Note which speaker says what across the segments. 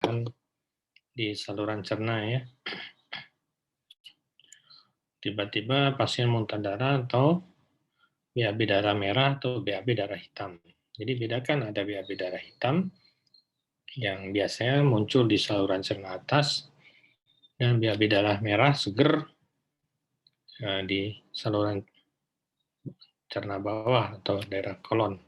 Speaker 1: misalkan di saluran cerna ya. Tiba-tiba pasien muntah darah atau BAB darah merah atau BAB darah hitam. Jadi bedakan, ada BAB darah hitam yang biasanya muncul di saluran cerna atas dan BAB darah merah seger di saluran cerna bawah atau daerah kolon.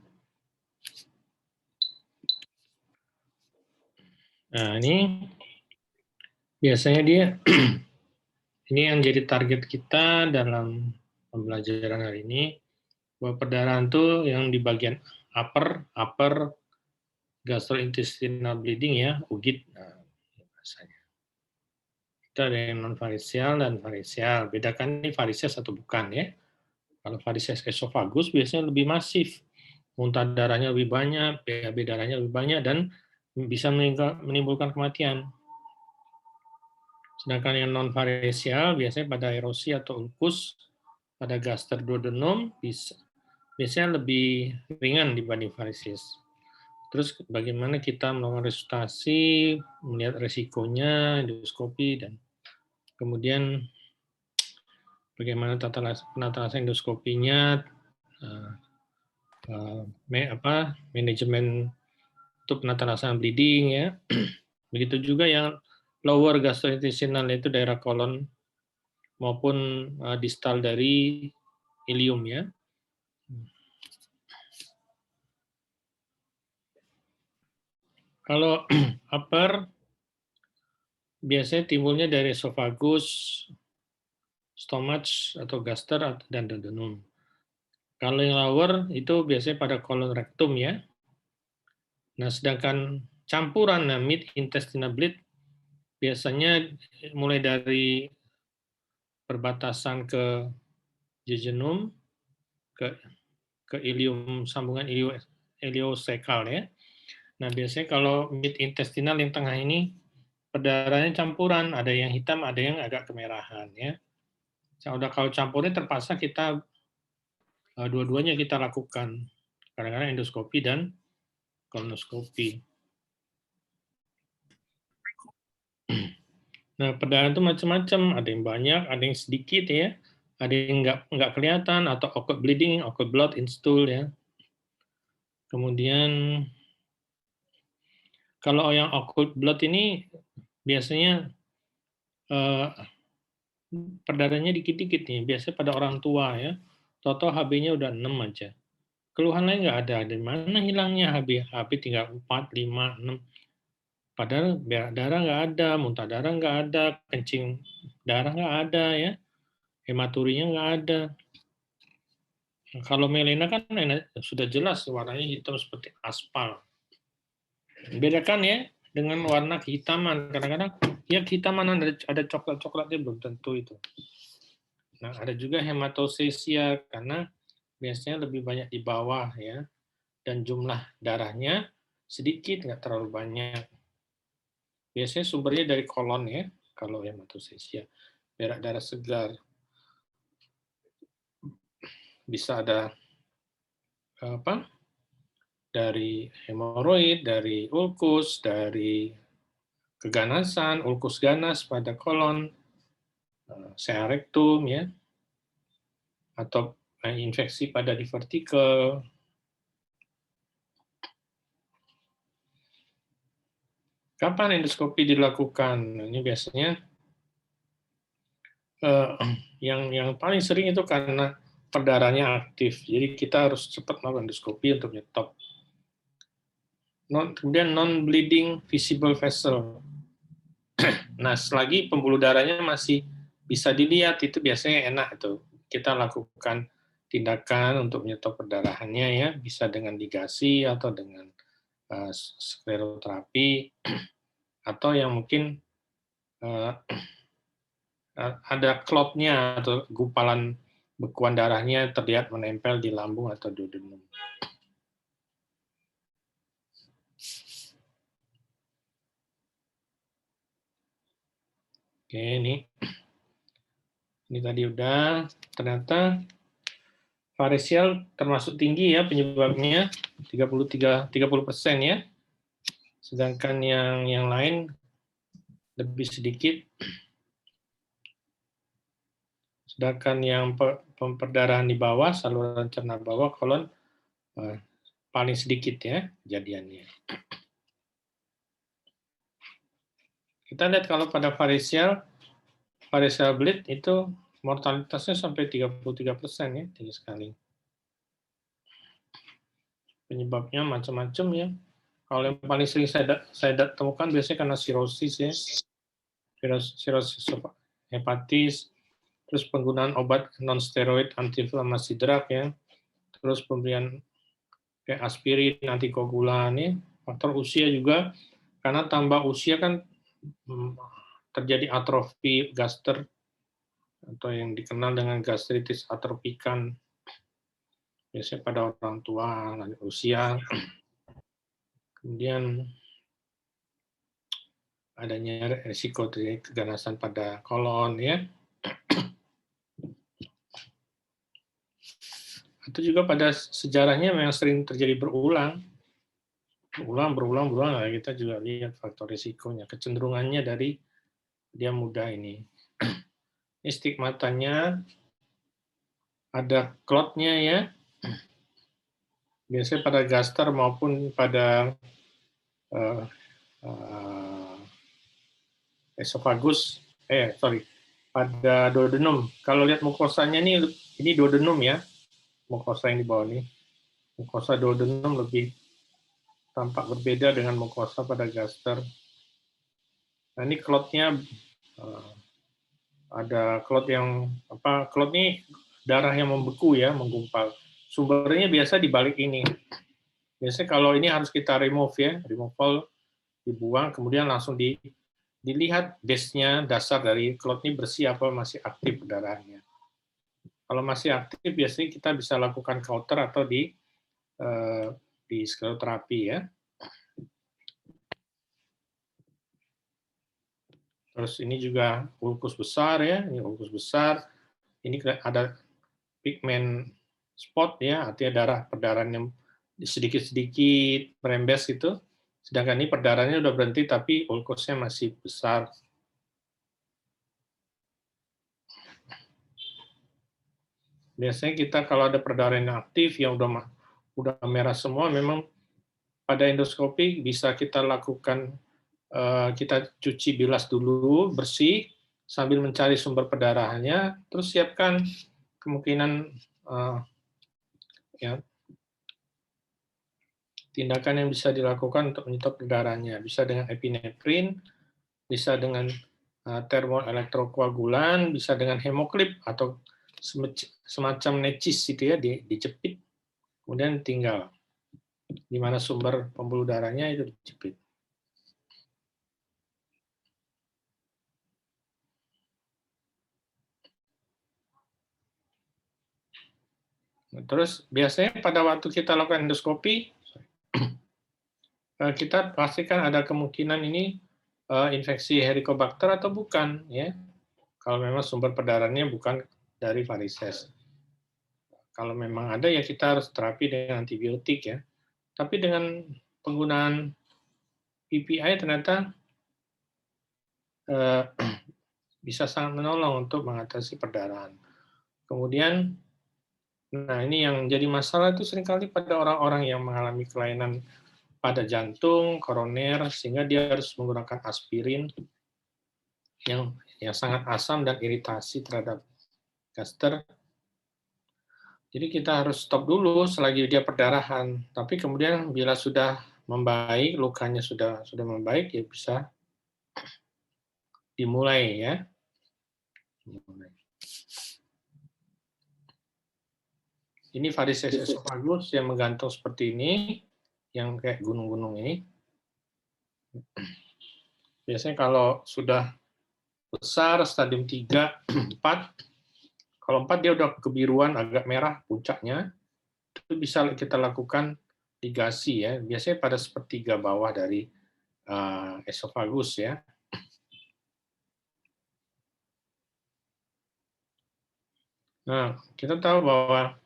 Speaker 1: Nah, ini biasanya dia ini yang jadi target kita dalam pembelajaran hari ini, bahwa perdarahan itu yang di bagian upper gastrointestinal bleeding ya, UGIT. Nah, bahasanya. Itu ada yang non varisial dan varisial. Bedakan ini varisial atau bukan ya. Kalau varisial esophagus biasanya lebih masif, muntah darahnya lebih banyak, BAB darahnya lebih banyak, dan bisa menimbulkan kematian. Sedangkan yang non varisial biasanya pada erosi atau ulkus, pada gastroduodenum biasanya lebih ringan dibanding varisis. Terus bagaimana kita melakukan resusitasi, melihat resikonya, endoskopi, dan kemudian bagaimana penata rasa endoskopinya, manajemen untuk penata rasa bleeding ya. Begitu juga yang lower gastrointestinal, yaitu daerah kolon maupun distal dari ilium ya. Kalau upper biasanya timbulnya dari esophagus, stomach atau gaster dan duodenum. Kalau yang lower itu biasanya pada kolon rektum ya. Nah, sedangkan campuran mid intestinal bleed biasanya mulai dari perbatasan ke jejunum ke ilium, sambungan iliosekal ya. Nah, biasanya kalau mid intestinal yang tengah ini perdarahannya campuran, ada yang hitam, ada yang agak kemerahan ya. Kalau campurnya terpaksa kita dua-duanya kita lakukan. Kadang-kadang endoskopi dan kolonoskopi. Nah, perdarahan itu macam-macam, ada yang banyak, ada yang sedikit ya, ada yang nggak kelihatan atau occult bleeding, occult blood in stool ya. Kemudian kalau yang occult blood ini biasanya perdarahannya dikit-dikit nih, biasanya pada orang tua ya. Toto HB-nya udah 6 aja. Keluhan lain nggak ada. Di mana hilangnya HB? HB tinggal 4, 5, 6. Padahal berak darah nggak ada, muntah darah nggak ada, kencing darah nggak ada ya, hematurinya nggak ada. Kalau melena kan sudah jelas warnanya hitam seperti aspal. Bedakan ya dengan warna kehitaman. Kadang-kadang ya kehitaman ada coklat-coklatnya, belum tentu itu. Nah, ada juga hematosesia karena biasanya lebih banyak di bawah ya, dan jumlah darahnya sedikit, nggak terlalu banyak. Biasanya sumbernya dari kolon ya, kalau hematosesia. Berak darah segar. Bisa ada dari hemoroid, dari ulkus, dari keganasan, ulkus ganas pada kolon, searektum ya, atau infeksi pada divertikel. Kapan endoskopi dilakukan? Ini biasanya yang paling sering itu karena perdarahannya aktif. Jadi kita harus cepat melakukan endoskopi untuk nyetop. Kemudian non-bleeding visible vessel. Nah, selagi pembuluh darahnya masih bisa dilihat, itu biasanya enak itu. Kita lakukan tindakan untuk menyetop perdarahannya ya, bisa dengan ligasi atau dengan skleroterapi, atau yang mungkin ada clotnya atau gumpalan bekuan darahnya terlihat menempel di lambung atau duodenum. Oke, ini tadi udah, ternyata varisial termasuk tinggi ya penyebabnya, 30% ya. Sedangkan yang lain lebih sedikit. Sedangkan yang perdarahan di bawah, saluran cerna bawah, kolon, paling sedikit ya kejadiannya. Kita lihat kalau pada varicella bleed itu mortalitasnya sampai 33% ya, tinggi sekali. Penyebabnya macam-macam ya. Kalau yang paling sering saya temukan biasanya karena sirosis ya, sirosis hepatis, terus penggunaan obat non-steroid antiinflamasi drug ya, terus pemberian kayak aspirin, antikoagulan ya, faktor usia juga, karena tambah usia kan terjadi atrofi gaster atau yang dikenal dengan gastritis atropikan, biasanya pada orang tua, lanjut usia. Kemudian adanya risiko keganasan pada kolon ya. Itu juga pada sejarahnya memang sering terjadi berulang. Berulang, nah kita juga lihat faktor risikonya, kecenderungannya dari dia muda ini. Ini stigmatanya, ada klotnya ya, biasanya pada gaster maupun pada esofagus, pada duodenum. Kalau lihat mukosanya ini duodenum ya, mukosa yang di bawah ini. Mukosa duodenum lebih tampak berbeda dengan mukosa pada gaster. Nah ini klotnya, ada klot yang klot ini darah yang membeku ya, menggumpal. Sumbernya biasa di balik ini. Biasanya kalau ini harus kita remove ya, removal, dibuang, kemudian langsung dilihat base-nya, dasar dari klot ini bersih apa masih aktif perdarahannya. Kalau masih aktif biasanya kita bisa lakukan counter atau di skleroterapi ya. Terus ini juga ulkus besar ya, ini ulkus besar. Ini ada pigment spot ya, artinya darah perdarahan yang sedikit-sedikit merembes itu. Sedangkan ini perdarahannya udah berhenti tapi ulkusnya masih besar. Biasanya kita kalau ada perdarahan yang aktif yang udah merah semua, memang pada endoskopi bisa kita lakukan, kita cuci bilas dulu bersih sambil mencari sumber perdarahannya, terus siapkan kemungkinan ya tindakan yang bisa dilakukan untuk menyetop perdarahannya. Bisa dengan epinefrin, bisa dengan termoelektrokoagulan, bisa dengan hemoklip atau semacam necis itu ya, dijepit, kemudian tinggal di mana sumber pembuluh darahnya itu dijepit. Nah, terus biasanya pada waktu kita lakukan endoskopi, kita pastikan ada kemungkinan ini infeksi Helicobacter atau bukan ya. Kalau memang sumber perdarahannya bukan dari varises. Kalau memang ada ya kita harus terapi dengan antibiotik ya. Tapi dengan penggunaan PPI ternyata bisa sangat menolong untuk mengatasi perdarahan. Kemudian, nah ini yang jadi masalah itu seringkali pada orang-orang yang mengalami kelainan pada jantung, koroner, sehingga dia harus menggunakan aspirin yang sangat asam dan iritasi terhadap gaster. Jadi kita harus stop dulu selagi dia perdarahan. Tapi kemudian bila sudah membaik, lukanya sudah membaik, ya bisa dimulai ya. Ini varises esophagus yang menggantung seperti ini, yang kayak gunung-gunung ini. Biasanya kalau sudah besar, stadium 3, 4, kalau 4 dia udah kebiruan, agak merah puncaknya, itu bisa kita lakukan ligasi ya, biasanya pada sepertiga bawah dari esophagus ya. Nah, kita tahu bahwa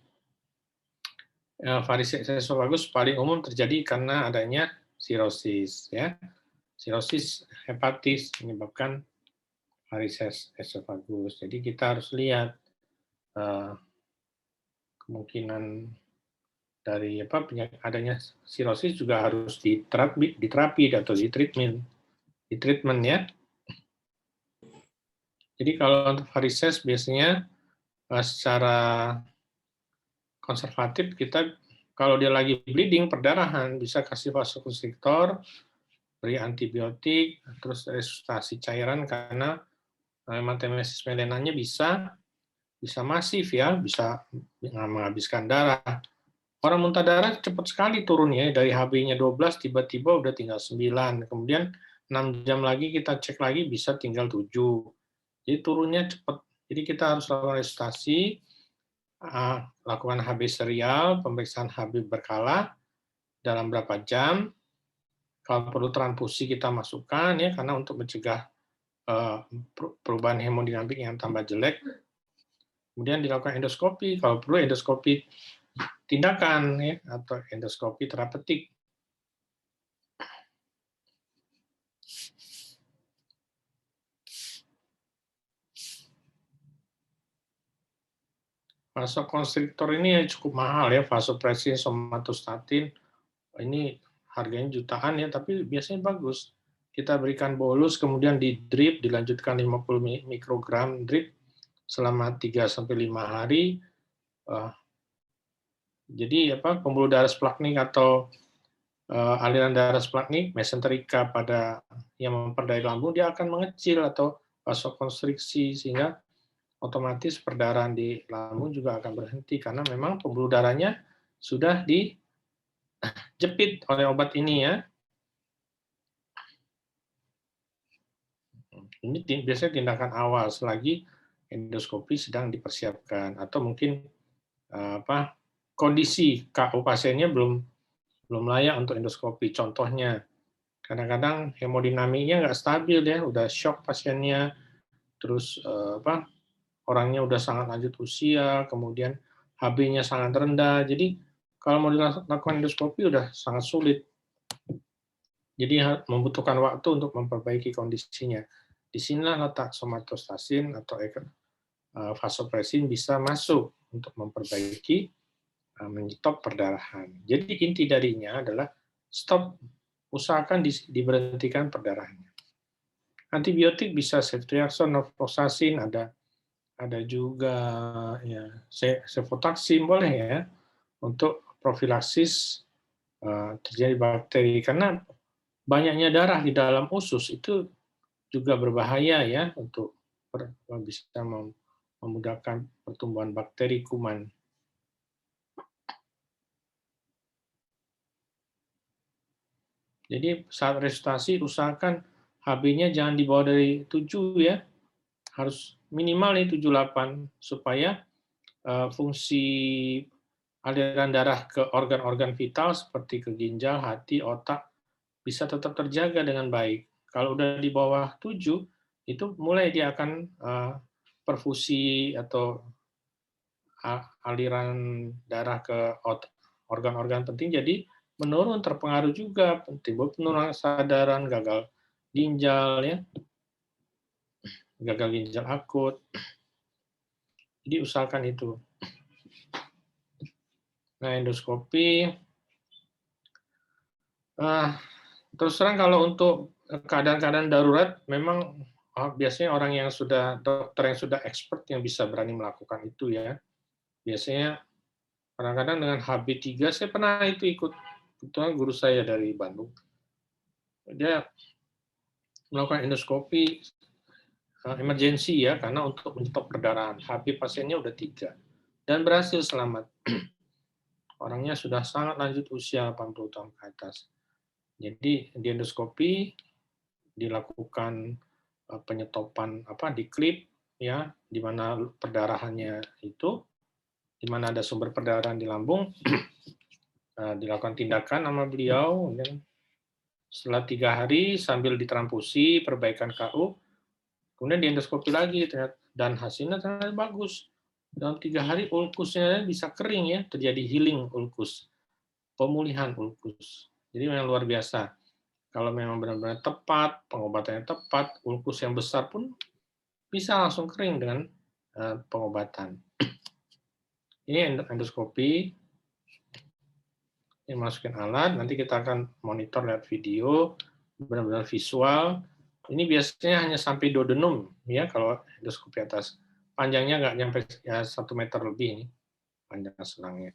Speaker 1: varises esophagus paling umum terjadi karena adanya sirosis ya. Sirosis hepatis menyebabkan varises esofagus. Jadi kita harus lihat kemungkinan dari adanya sirosis juga harus diterapi atau di treatment ya. Jadi kalau untuk varises biasanya secara konservatif kita kalau dia lagi bleeding perdarahan bisa kasih vasokonstriktor, beri antibiotik, terus resusitasi cairan karena hematemesis melenanya bisa masif ya, bisa menghabiskan darah. Orang muntah darah cepat sekali turunnya dari HB-nya 12 tiba-tiba udah tinggal 9. Kemudian 6 jam lagi kita cek lagi bisa tinggal 7. Jadi turunnya cepat. Jadi kita harus lakukan resusitasi, lakukan HB serial, pemeriksaan HB berkala dalam berapa jam. Kalau perlu transfusi kita masukkan ya karena untuk mencegah perubahan hemodinamik yang tambah jelek. Kemudian dilakukan endoskopi, kalau perlu endoskopi tindakan ya atau endoskopi terapeutik. Vasokonstriktor ini cukup mahal ya, vasopressin, somatostatin. Ini harganya jutaan ya, tapi biasanya bagus. Kita berikan bolus, kemudian di drip, dilanjutkan 50 mikrogram drip selama 3-5 hari. Jadi pembuluh darah splagnik atau aliran darah splagnik, mesenterika pada yang memperdaya lambung, dia akan mengecil atau vasokonstriksi, sehingga otomatis perdarahan di lambung juga akan berhenti, karena memang pembuluh darahnya sudah dijepit oleh obat ini ya. Ini biasanya tindakan awal selagi endoskopi sedang dipersiapkan atau mungkin kondisi KO pasiennya belum layak untuk endoskopi. Contohnya kadang-kadang hemodinamiknya nggak stabil ya, udah shock pasiennya, terus orangnya udah sangat lanjut usia, kemudian HB-nya sangat rendah. Jadi kalau mau dilakukan endoskopi udah sangat sulit. Jadi membutuhkan waktu untuk memperbaiki kondisinya. Disinilah letak somatostatin atau vasopressin bisa masuk untuk memperbaiki, menyetop perdarahan. Jadi inti darinya adalah stop, usahakan diberhentikan perdarahannya. Antibiotik bisa ceftriaxone, norfloxacin, ada juga ya cefotaxime boleh ya untuk profilaksis terjadi bakteri, karena banyaknya darah di dalam usus itu juga berbahaya ya untuk bisa memudahkan pertumbuhan bakteri kuman. Jadi saat resusitasi usahakan HB-nya jangan di bawah dari 7 ya. Harus minimal nih 7-8 supaya fungsi aliran darah ke organ-organ vital seperti ke ginjal, hati, otak bisa tetap terjaga dengan baik. Kalau udah di bawah 7, itu mulai dia akan perfusi atau aliran darah ke organ-organ penting jadi menurun, terpengaruh juga, timbul penurunan kesadaran, gagal ginjal ya, gagal ginjal akut. Jadi usahakan itu. Nah, endoskopi terus terang kalau untuk keadaan-keadaan darurat memang biasanya orang yang dokter yang sudah expert yang bisa berani melakukan itu ya. Biasanya kadang-kadang dengan HB3 saya pernah itu ikut, kebetulan guru saya dari Bandung. Dia melakukan endoskopi emergensi ya, karena untuk menyetop perdarahan. HB pasiennya udah 3 dan berhasil selamat. Orangnya sudah sangat lanjut usia 80 tahun ke atas. Jadi di endoskopi dilakukan penyetopan diklip ya, di mana perdarahannya itu, di mana ada sumber perdarahan di lambung, dilakukan tindakan sama beliau. Dan setelah 3 hari sambil ditranfusi, perbaikan KU, kemudian di endoskopi lagi dan hasilnya ternyata bagus. Dalam 3 hari ulkusnya bisa kering ya, terjadi healing ulkus, pemulihan ulkus. Jadi memang luar biasa. Kalau memang benar-benar tepat, pengobatannya tepat, ulkus yang besar pun bisa langsung kering dengan pengobatan. Ini endoskopi, ini masukin alat, nanti kita akan monitor lihat video, benar-benar visual. Ini biasanya hanya sampai duodenum ya kalau endoskopi atas. Panjangnya nggak nyampe ya 1 meter lebih ini panjang selangnya.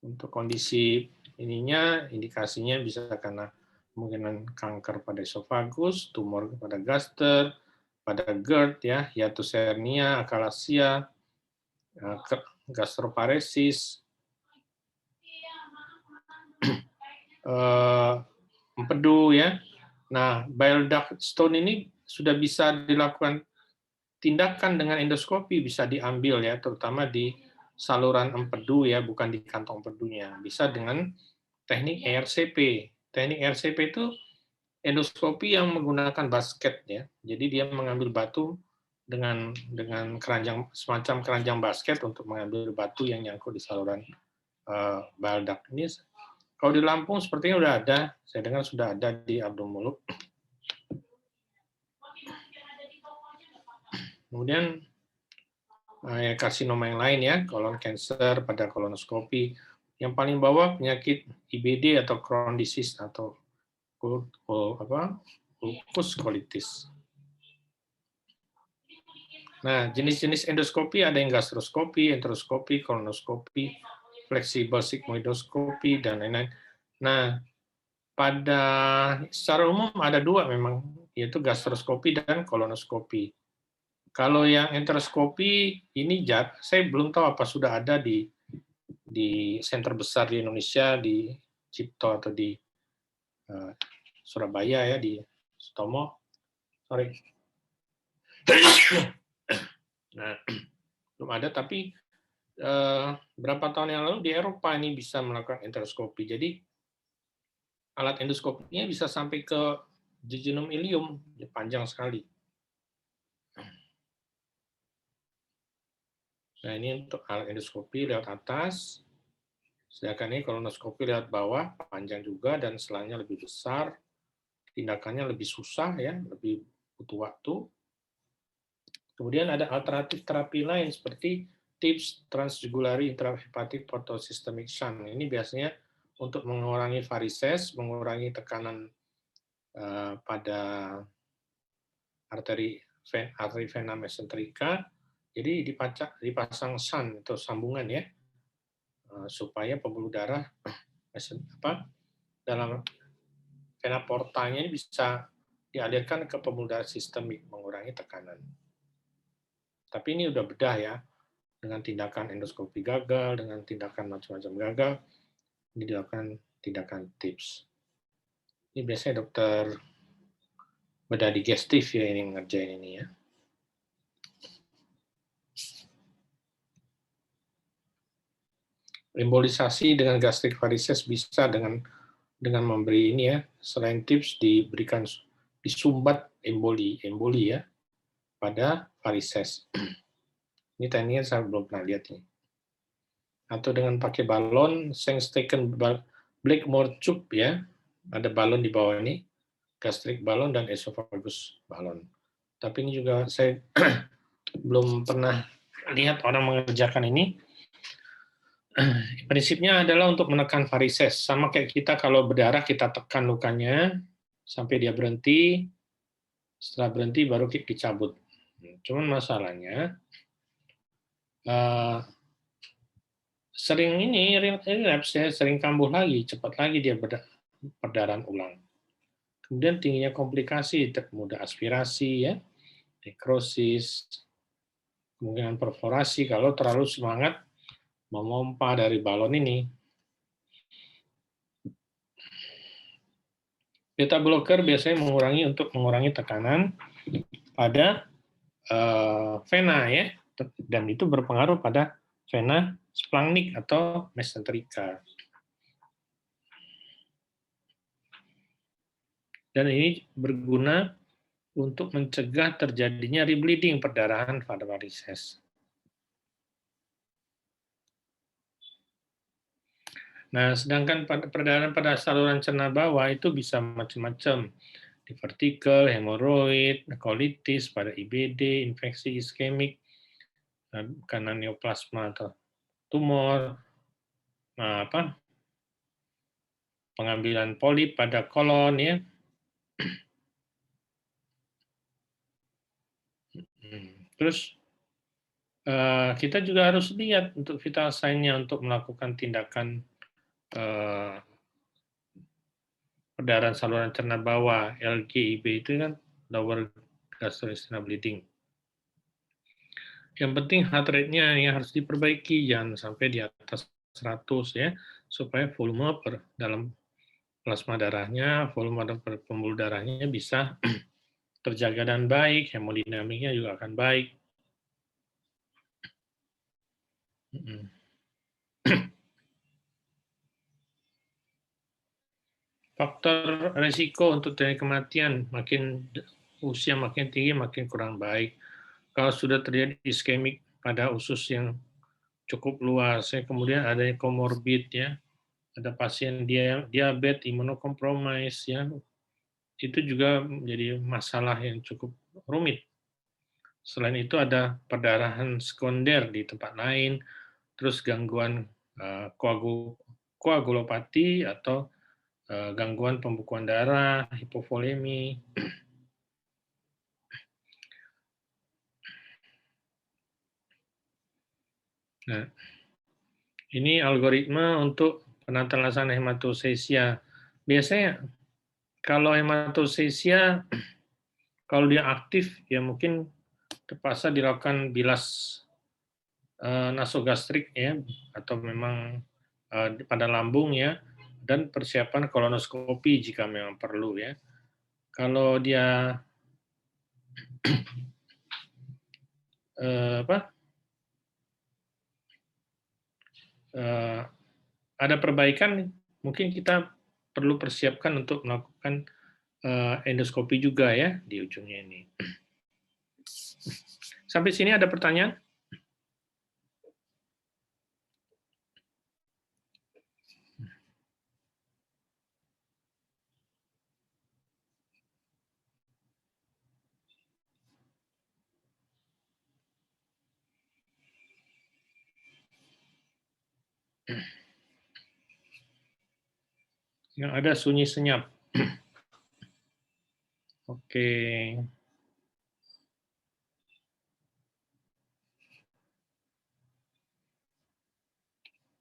Speaker 1: Untuk kondisi ininya, indikasinya bisa karena kemungkinan kanker pada esofagus, tumor pada gaster, pada GERD ya, hiatus hernia, akalasia, gastroparesis, empedu ya. Nah, bile duct stone ini sudah bisa dilakukan tindakan dengan endoskopi, bisa diambil ya, terutama di saluran empedu ya, bukan di kantong empedunya. Bisa dengan teknik ERCP. Teknik ERCP itu endoskopi yang menggunakan basket ya. Jadi dia mengambil batu dengan keranjang, semacam keranjang basket untuk mengambil batu yang nyangkut di saluran bile duct. Ini kalau di Lampung sepertinya udah ada, saya dengar sudah ada di Abdul Muluk. Kemudian karsinoma yang lain ya, colon cancer pada kolonoskopi. Yang paling bawah penyakit IBD atau Crohn disease atau ulcus colitis. Nah, jenis-jenis endoskopi ada yang gastroskopi, enteroskopi, kolonoskopi, fleksibel sigmoidoskopi, dan lain-lain. Nah, secara umum ada dua memang, yaitu gastroskopi dan kolonoskopi. Kalau yang enteroskopi ini saya belum tahu apa sudah ada di center besar di Indonesia, di Cipto atau di Surabaya ya, di Sutomo. Sorry. Nah, belum ada, tapi berapa tahun yang lalu di Eropa ini bisa melakukan enteroskopi. Jadi alat endoskopinya bisa sampai ke jejunum ilium, panjang sekali. Nah, ini untuk alat endoskopi lewat atas. Sedangkan ini kolonoskopi lewat bawah, panjang juga dan selangnya lebih besar. Tindakannya lebih susah ya, lebih butuh waktu. Kemudian ada alternatif terapi lain seperti TIPS, transjugulari intrahepatic portosystemic shunt. Ini biasanya untuk mengurangi varises, mengurangi tekanan pada arteri vena mesenterika. Jadi dipasang shunt atau sambungan ya, supaya pembuluh darah dalam vena portanya ini bisa dialirkan ke pembuluh darah sistemik, mengurangi tekanan. Tapi ini udah bedah ya, dengan tindakan endoskopi gagal, dengan tindakan macam-macam gagal, ini dilakukan tindakan TIPS. Ini biasanya dokter bedah digestif ya ini ngerjain ini ya. Embolisasi dengan gastric varices bisa dengan memberi ini ya, selain TIPS diberikan disumbat emboli ya pada varices. Ini tekniknya saya belum pernah lihat ini. Atau dengan pakai balon, Sengsteken Blackmore tube ya, ada balon di bawah ini, gastric balon dan esophagus balon. Tapi ini juga saya belum pernah lihat orang mengerjakan ini. Prinsipnya adalah untuk menekan varises. Sama kayak kita kalau berdarah, kita tekan lukanya sampai dia berhenti. Setelah berhenti baru kita dicabut. Cuman masalahnya sering ini relapse ya, sering kambuh lagi, cepat lagi dia perdarahan ulang. Kemudian tingginya komplikasi, mudah aspirasi ya, nekrosis, kemungkinan perforasi kalau terlalu semangat memompa dari balon ini. Beta blocker biasanya mengurangi tekanan pada vena ya, dan itu berpengaruh pada vena splanchnic atau mesenterika. Dan ini berguna untuk mencegah terjadinya rebleeding, perdarahan pada varises. Nah, sedangkan perdarahan pada saluran cerna bawah itu bisa macam-macam. Divertikel, hemoroid, kolitis pada IBD, infeksi iskemik, karena neoplasma atau tumor, pengambilan polip pada kolon ya. Terus kita juga harus lihat untuk vital sign-nya untuk melakukan tindakan perdarahan saluran cerna bawah LGIB itu kan lower gastrointestinal bleeding. Yang penting heart rate-nya yang harus diperbaiki, jangan sampai di atas 100 ya, supaya volume dalam plasma darahnya, volume per pembuluh darahnya bisa terjaga dan baik, hemodinamiknya juga akan baik. Faktor resiko untuk terjadi kematian, makin usia makin tinggi, makin kurang baik. Kalau sudah terjadi iskemik pada usus yang cukup luas, ya, kemudian adanya komorbid, ya, ada pasien diabetes, imunokompromis, ya, itu juga menjadi masalah yang cukup rumit. Selain itu ada perdarahan sekunder di tempat lain, terus gangguan koagulopati atau gangguan pembekuan darah, hipovolemi. Nah, ini algoritma untuk penata laksana hematosesia. Biasanya kalau hematosesia, kalau dia aktif, ya mungkin terpaksa dilakukan bilas nasogastrik ya, atau memang pada lambung ya, dan persiapan kolonoskopi jika memang perlu ya. Kalau dia ada perbaikan, mungkin kita perlu persiapkan untuk melakukan endoskopi juga ya di ujungnya ini. Sampai sini ada pertanyaan? Yang ada sunyi senyap. Oke.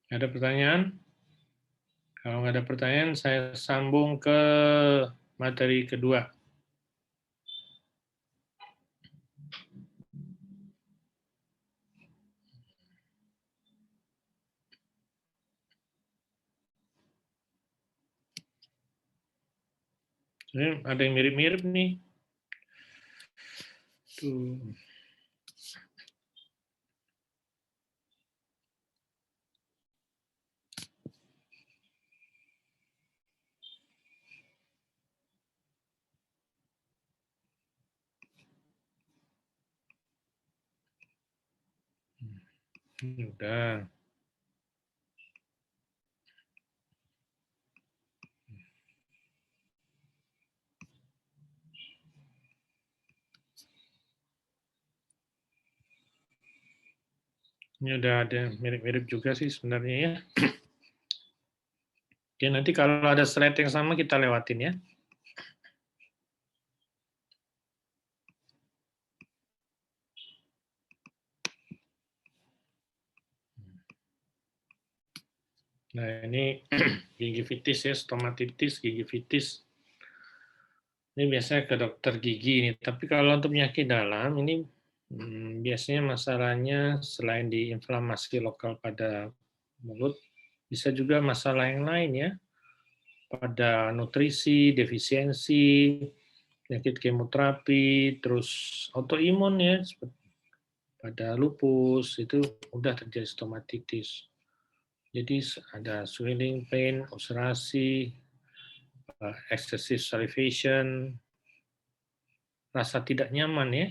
Speaker 1: Ada pertanyaan? Kalau nggak ada pertanyaan, saya sambung ke materi kedua. Ini ada yang mirip-mirip nih. Tuh. Udah. Ini udah ada mirip-mirip juga sih sebenarnya ya. Oke, nanti kalau ada slide yang sama kita lewatin ya. Nah, ini gingivitis ya, stomatitis, gingivitis. Ini biasanya ke dokter gigi ini. Tapi kalau untuk penyakit dalam ini biasanya masalahnya selain di inflamasi lokal pada mulut, bisa juga masalah yang lain ya. Pada nutrisi, defisiensi, penyakit kemoterapi, terus autoimun ya, seperti pada lupus itu mudah terjadi stomatitis. Jadi ada swelling, pain, ulcerasi, excessive salivation, rasa tidak nyaman ya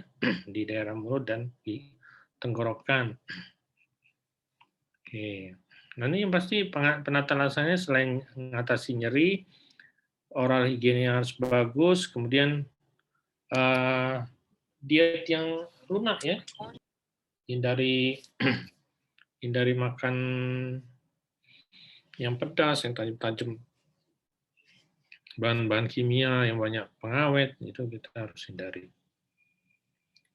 Speaker 1: di daerah mulut dan di tenggorokan. Oke. Nah, ini yang pasti penata rasanya selain mengatasi nyeri, oral higiene harus bagus, kemudian diet yang lunak ya, hindari hindari makan yang pedas, yang tajam-tajam, bahan-bahan kimia yang banyak pengawet, itu kita harus hindari.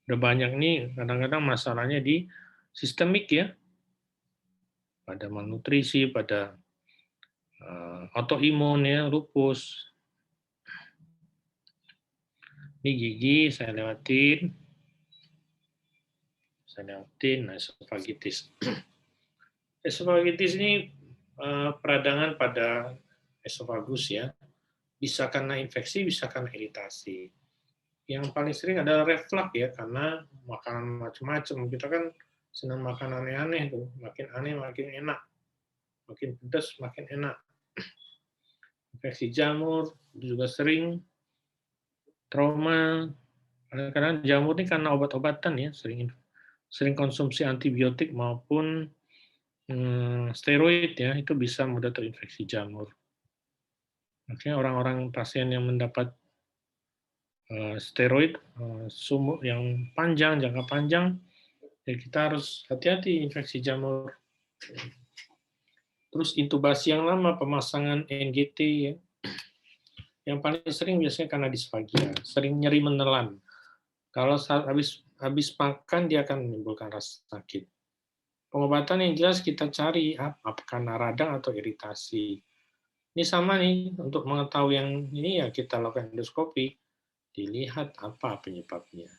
Speaker 1: Udah banyak nih, kadang-kadang masalahnya di sistemik ya, pada malnutrisi, pada autoimun ya, lupus. Ini gigi saya lewatin, nah, esofagitis. Esofagitis ini peradangan pada esofagus ya, bisa karena infeksi, bisa karena iritasi. Yang paling sering adalah reflux ya, karena makanan macam-macam. Kita kan senang makan aneh-aneh tuh, makin aneh makin enak, makin pedas makin enak. Infeksi jamur juga sering, trauma. Kadang-kadang jamur ini karena obat-obatan ya, sering konsumsi antibiotik maupun steroid ya, itu bisa mudah terinfeksi jamur. Makanya orang-orang pasien yang mendapat steroid sumur yang panjang, jangka panjang, ya kita harus hati-hati infeksi jamur. Terus intubasi yang lama, pemasangan NGT ya. Yang paling sering biasanya karena disfagia, sering nyeri menelan. Kalau saat habis makan dia akan menimbulkan rasa sakit. Pengobatan yang jelas kita cari apakah radang atau iritasi. Ini sama nih, untuk mengetahui yang ini ya kita lakukan endoskopi, dilihat apa penyebabnya.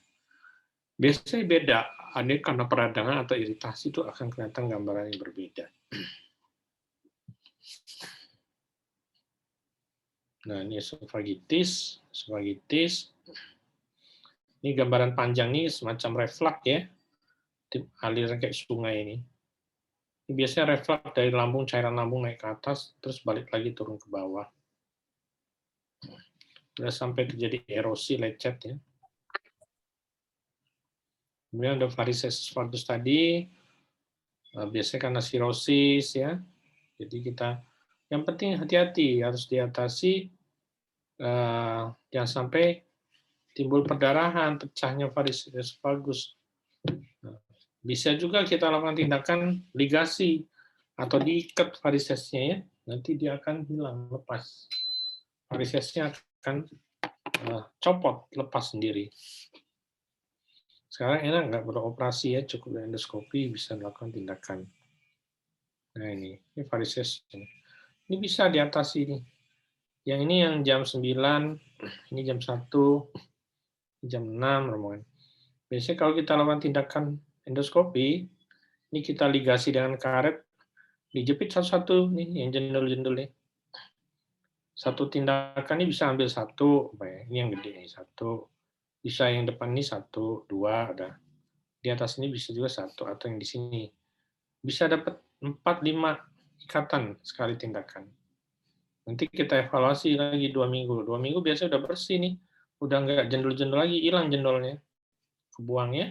Speaker 1: Biasanya beda, ada karena peradangan atau iritasi itu akan kelihatan gambaran yang berbeda. Nah, ini esofagitis. Ini gambaran panjang nih, semacam reflux ya, aliran kayak sungai ini. Ini biasanya reflux dari lambung, cairan lambung naik ke atas, terus balik lagi turun ke bawah. Udah sampai terjadi erosi, lecet ya. Kemudian ada varises esophagus tadi, biasanya karena sirosis ya. Jadi kita, yang penting hati-hati, harus diatasi, jangan sampai timbul perdarahan, pecahnya varises esophagus. Bisa juga kita lakukan tindakan ligasi atau diikat varisesnya ya, nanti dia akan hilang, lepas. Varisesnya akan copot, lepas sendiri. Sekarang enak nggak beroperasi ya, cukup endoskopi bisa melakukan tindakan. Nah ini varises. Ini bisa diatasi nih. Yang ini yang jam 9, ini jam 1, jam 6 rombongan. Biasanya kalau kita lakukan tindakan endoskopi, ini kita ligasi dengan karet, dijepit satu-satu nih yang jendul-jendul nih. Satu tindakan ini bisa ambil satu, ini yang gede ini satu, bisa yang depan ini satu, dua, ada. Di atas ini bisa juga satu, atau yang di sini. Bisa dapat 4-5 ikatan sekali tindakan. Nanti kita evaluasi lagi 2 minggu. 2 minggu biasanya udah bersih nih. Udah nggak jendul-jendul lagi, hilang jendolnya. Kebuang ya.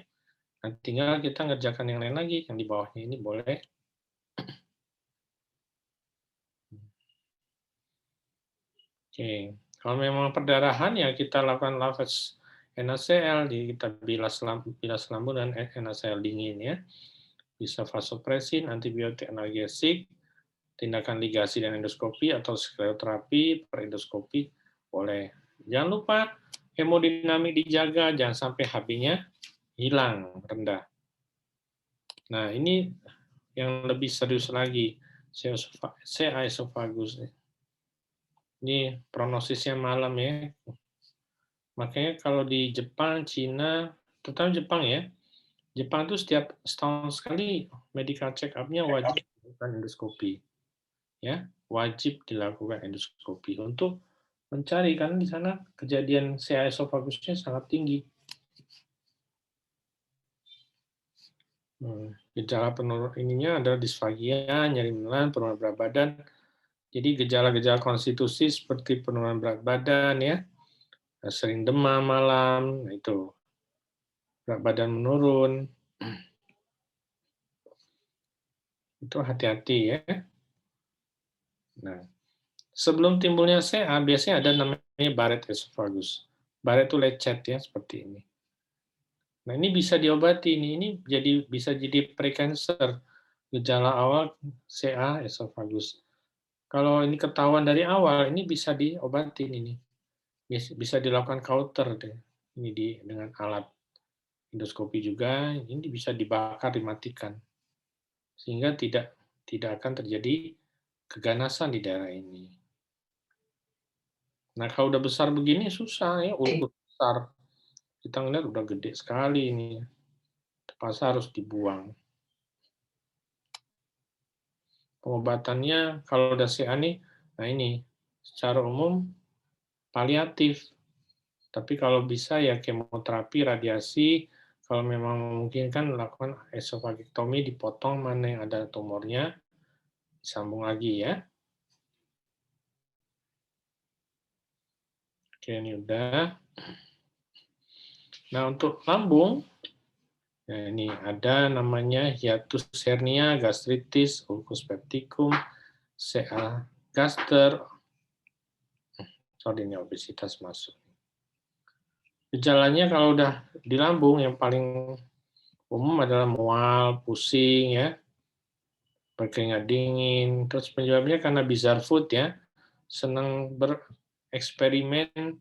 Speaker 1: Nah, tinggal kita ngerjakan yang lain lagi. Yang di bawahnya ini boleh. Oke. Kalau memang perdarahan, ya kita lakukan lavage NaCl, kita bilas lambung dan NaCl dingin ya. Bisa vasopresin, antibiotik analgesik, tindakan ligasi dan endoskopi atau skleroterapi per endoskopi boleh. Jangan lupa hemodinamik dijaga, jangan sampai Hb-nya hilang, rendah. Nah, ini yang lebih serius lagi, CA esophagus. Ini prognosisnya malam ya. Makanya kalau di Jepang, Cina, terutama Jepang ya, Jepang itu setiap setahun sekali medical check up-nya wajib dilakukan endoskopi. Ya, wajib dilakukan endoskopi untuk mencari, karena di sana kejadian CA esophagus-nya sangat tinggi. Gejala penurun ininya adalah disfagia, nyeri menelan, penurunan berat badan. Jadi gejala-gejala konstitusi seperti penurunan berat badan ya, sering demam malam, itu berat badan menurun. Itu hati-hati ya. Nah, sebelum timbulnya CA, biasanya ada namanya Barrett esophagus. Barrett itu lecet ya, seperti ini. Nah, ini bisa diobati, ini bisa jadi precancer, gejala awal CA esophagus. Kalau ini ketahuan dari awal, ini bisa diobatin ini. Bisa dilakukan counter deh. Ini dengan alat endoskopi juga, ini bisa dibakar, dimatikan. Sehingga tidak akan terjadi keganasan di daerah ini. Nah, kalau udah besar begini susah ya, udah besar. Kita ngeliat udah gede sekali ini. Terpaksa harus dibuang. Pengobatannya kalau udah CA nih, nah ini secara umum paliatif. Tapi kalau bisa ya kemoterapi, radiasi, kalau memang memungkinkan lakukan esofagektomi, dipotong mana yang ada tumornya, disambung lagi ya. Oke, ini udah. Nah, untuk lambung, nah ini ada namanya hiatus hernia, gastritis, ulcus pepticum, CA gaster, sorry ini obesitas masuk. Gejalanya kalau udah di lambung yang paling umum adalah mual, pusing ya, berkeringat dingin. Terus penyebabnya karena bizarre food ya, senang bereksperimen,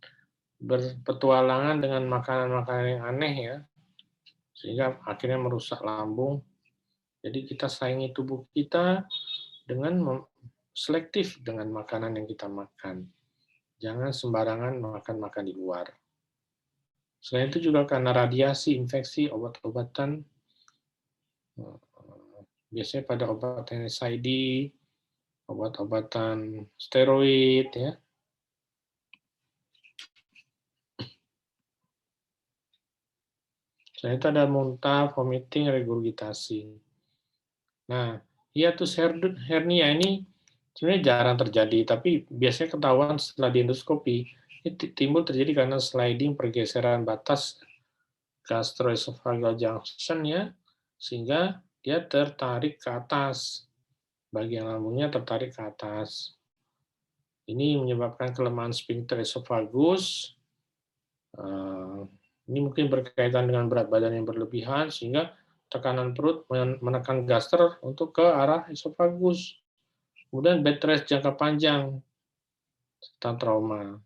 Speaker 1: berpetualangan dengan makanan-makanan yang aneh ya, sehingga akhirnya merusak lambung. Jadi kita saingi tubuh kita dengan selektif dengan makanan yang kita makan. Jangan sembarangan makan di luar. Selain itu juga karena radiasi, infeksi, obat-obatan, biasanya pada obat NSAID, obat-obatan steroid, ya. Selain itu ada muntah, vomiting, regurgitasi. Nah, hiatus hernia ini sebenarnya jarang terjadi, tapi biasanya ketahuan setelah diendoskopi. Ini timbul terjadi karena sliding pergeseran batas gastroesophageal junction ya, sehingga dia tertarik ke atas. Bagian lambungnya tertarik ke atas. Ini menyebabkan kelemahan sphincter esophagus. Ini mungkin berkaitan dengan berat badan yang berlebihan, sehingga tekanan perut menekan gaster untuk ke arah esophagus. Kemudian bed rest jangka panjang, serta trauma.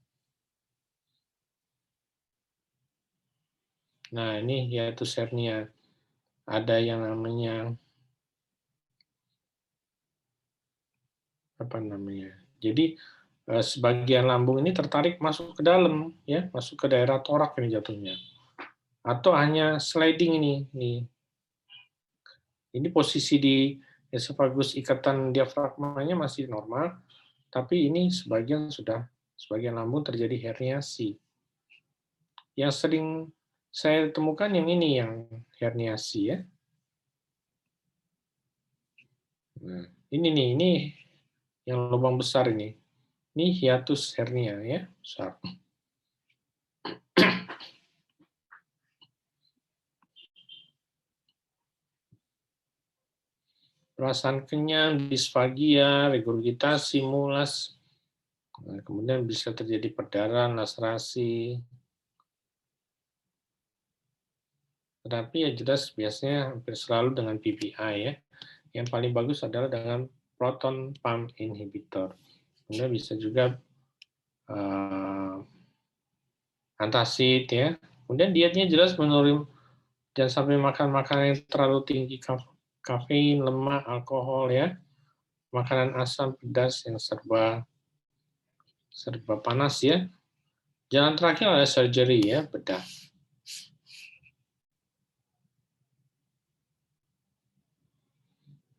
Speaker 1: Nah, ini hiatus hernia. Ada yang namanya Jadi sebagian lambung ini tertarik masuk ke dalam, ya, masuk ke daerah torak ini jatuhnya. Atau hanya sliding ini. Ini posisi di esophagus, ikatan diafragmanya masih normal, tapi ini sebagian lambung terjadi herniasi. Yang sering saya temukan yang ini, yang herniasi ya. Nah, ini yang lubang besar ini. Ini hiatus hernia ya, besar. Perasaan kenyang, disfagia, regurgitasi, mulas. Nah, kemudian bisa terjadi perdarahan, laserasi. Tetapi ya jelas biasanya hampir selalu dengan PPI ya. Yang paling bagus adalah dengan proton pump inhibitor. Kemudian bisa juga antacid ya. Kemudian dietnya jelas menurun, jangan sampai makan makanan yang terlalu tinggi kafein, lemak, alkohol ya. Makanan asam, pedas yang serba panas ya. Jalan terakhir adalah surgery ya, bedah.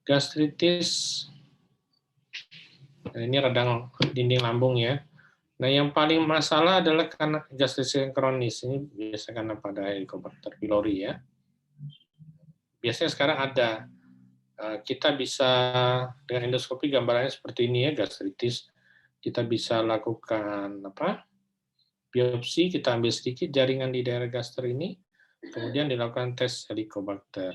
Speaker 1: Gastritis, nah ini radang dinding lambung ya. Nah, yang paling masalah adalah karena gastritis yang kronis. Ini biasa karena pada Helicobacter pylori ya. Biasanya sekarang ada. Kita bisa dengan endoskopi gambarannya seperti ini ya, gastritis. Kita bisa lakukan biopsi, kita ambil sedikit jaringan di daerah gaster ini, kemudian dilakukan tes Helicobacter.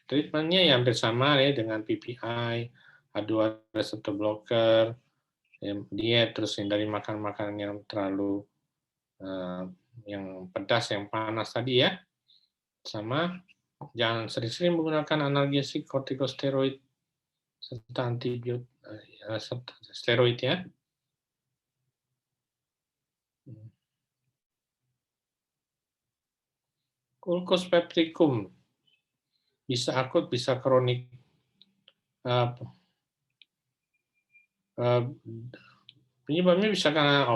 Speaker 1: treatmentnya ya hampir sama ya dengan PPI, H2 reseptor blocker, diet, terus hindari makan makanan yang terlalu yang pedas, yang panas tadi ya, sama jangan sering-sering menggunakan analgesik, kortikosteroid, serta antibiotik, steroid ya. Ulcus pepticum bisa akut, bisa kronik. Penyebabnya bisa karena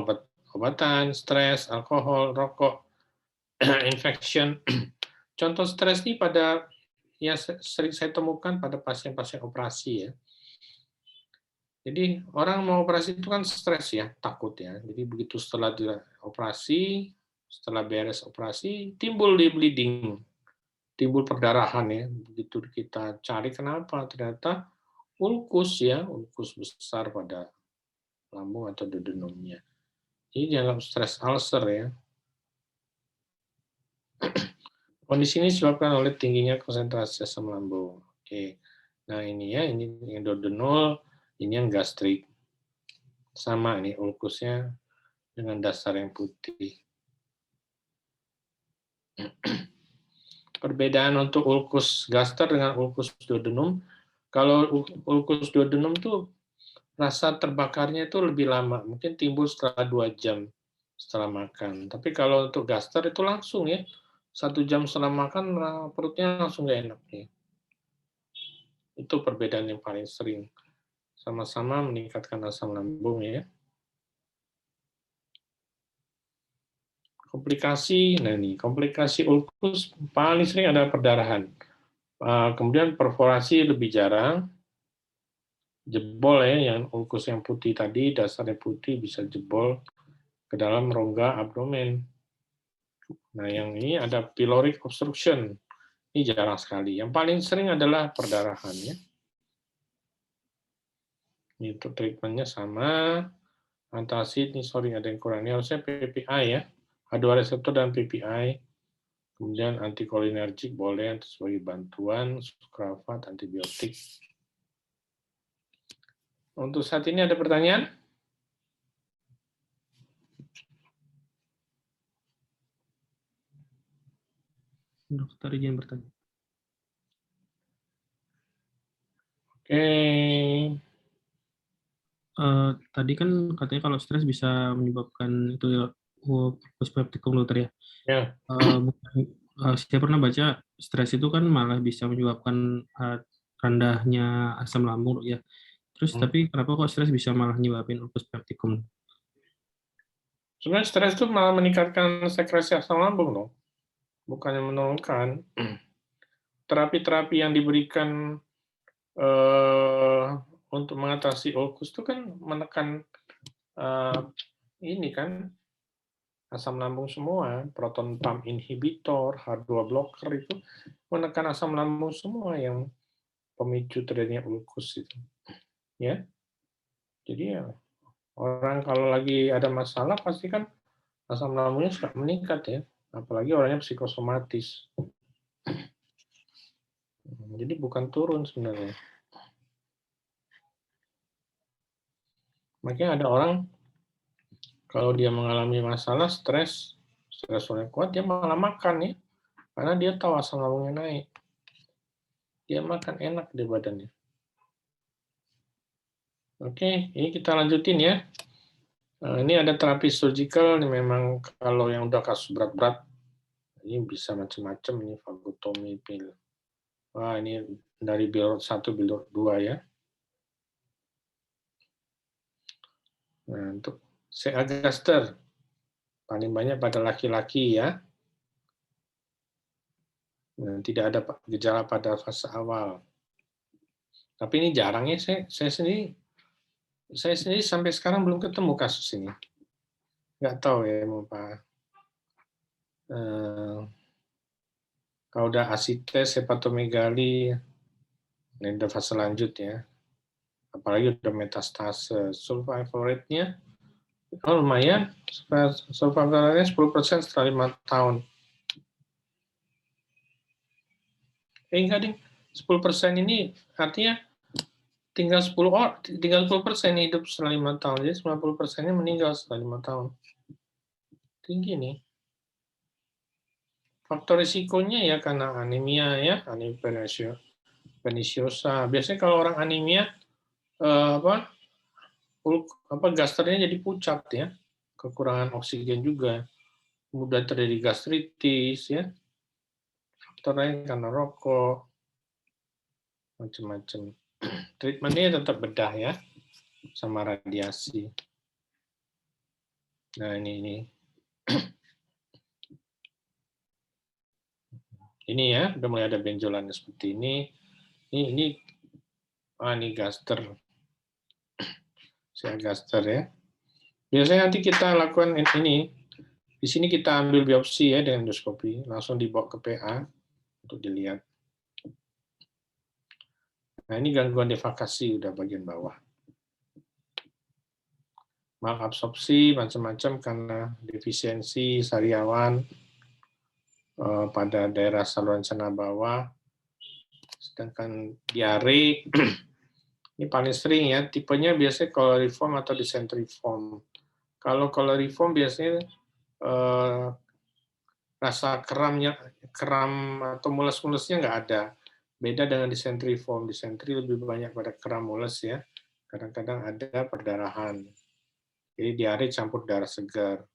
Speaker 1: obatan, stres, alkohol, rokok, infection. Contoh stres ini pada yang sering saya temukan pada pasien-pasien operasi ya. Jadi orang mau operasi itu kan stres ya, takut ya. Jadi begitu setelah operasi, setelah beres operasi, timbul di bleeding, timbul perdarahan ya. Begitu kita cari kenapa, ternyata ulkus ya, ulkus besar pada lambung atau duodenumnya. Ini dianggap stres ulcer ya. Kondisi ini disebabkan oleh tingginya konsentrasi asam lambung. Oke. Nah, ini ya, ini yang duodenul, ini yang gastrik. Sama ini ulkusnya dengan dasar yang putih. Perbedaan untuk ulkus gaster dengan ulkus duodenum, kalau ulkus duodenum tuh rasa terbakarnya itu lebih lama, mungkin timbul setelah 2 jam setelah makan. Tapi kalau untuk gaster itu langsung ya, 1 jam setelah makan perutnya langsung nggak enak nih. Itu perbedaan yang paling sering. Sama-sama meningkatkan asam lambung ya. Komplikasi, nah ini komplikasi ulkus paling sering adalah perdarahan. Kemudian perforasi lebih jarang, jebol ya, yang ulkus yang putih tadi, dasarnya putih bisa jebol ke dalam rongga abdomen. Nah yang ini ada pyloric obstruction, ini jarang sekali. Yang paling sering adalah perdarahan ya. Itu treatmentnya sama, antacid, ini sorry ada yang kurang, ini harusnya PPI ya, H2 reseptor dan PPI, kemudian antikolinergik boleh sebagai bantuan, sukralfat, antibiotik. Untuk saat ini ada pertanyaan?
Speaker 2: Dokter izin bertanya.
Speaker 1: Oke.
Speaker 2: Tadi kan katanya kalau stres bisa menyebabkan itu ya, ulcus pepticum dokter ya.
Speaker 1: Ya.
Speaker 2: Saya pernah baca stres itu kan malah bisa menyebabkan rendahnya asam lambung ya. Terus tapi kenapa kok stres bisa malah menyebabkan ulcus pepticum?
Speaker 1: Sebenarnya stres itu malah meningkatkan sekresi asam lambung loh, bukannya menurunkan. Terapi-terapi yang diberikan untuk mengatasi ulkus itu kan menekan ini kan asam lambung semua, proton pump inhibitor, H2 blocker itu menekan asam lambung semua yang pemicu terjadinya ulkus itu. Ya. Jadi ya orang kalau lagi ada masalah pasti kan asam lambungnya suka meningkat ya, apalagi orangnya psikosomatis. Jadi bukan turun sebenarnya. Makanya ada orang kalau dia mengalami masalah stres stresnya kuat, dia malah makan ya, karena dia tahu asam lambungnya naik. Dia makan enak di badannya. Oke, ini kita lanjutin ya. Ini ada terapi surgical, ini memang kalau yang udah kasus berat-berat, ini bisa macam-macam, ini vagotomi pil. Wah, ini dari Bilor 1, Bilor 2 ya. Nah, untuk CA gaster, paling banyak pada laki-laki ya. Nah, tidak ada gejala pada fase awal. Tapi ini jarang ya, saya sendiri sampai sekarang belum ketemu kasus ini. Nggak tahu ya, mau Pak. Kalau udah asites, hepatomegali, ini udah fase lanjut ya. Apalagi udah metastase, survival rate-nya lumayan, survival rate-nya 10% setelah 5 tahun. Enggak, Ding. 10% ini artinya tinggal 10% hidup setelah 5 tahun. Jadi 90%-nya meninggal setelah 5 tahun. Tinggi nih. Faktor risikonya ya karena anemia ya, anemia perniciosa. Biasanya kalau orang anemia gasternya jadi pucat ya, kekurangan oksigen juga, mudah terjadi gastritis ya, faktor lain karena rokok, macam-macam. Treatmentnya tetap bedah ya, sama radiasi. Nah ini ya, udah mulai ada benjolan seperti ini. Ini gaster, saya gaster ya. Biasanya nanti kita lakukan ini. Di sini kita ambil biopsi ya dengan endoskopi, langsung dibawa ke PA untuk dilihat. Nah ini gangguan defekasi udah bagian bawah. Malabsorpsi macam-macam karena defisiensi sariawan pada daerah saluran cerna bawah. Sedangkan diare ini paling sering ya, tipenya biasanya coloriform atau dysenteriform. Kalau coloriform biasanya rasa kram atau mules-mulesnya nggak ada. Beda dengan dysenteriform. Disenteri lebih banyak pada kram mules ya. Kadang-kadang ada perdarahan. Jadi diare campur darah segar.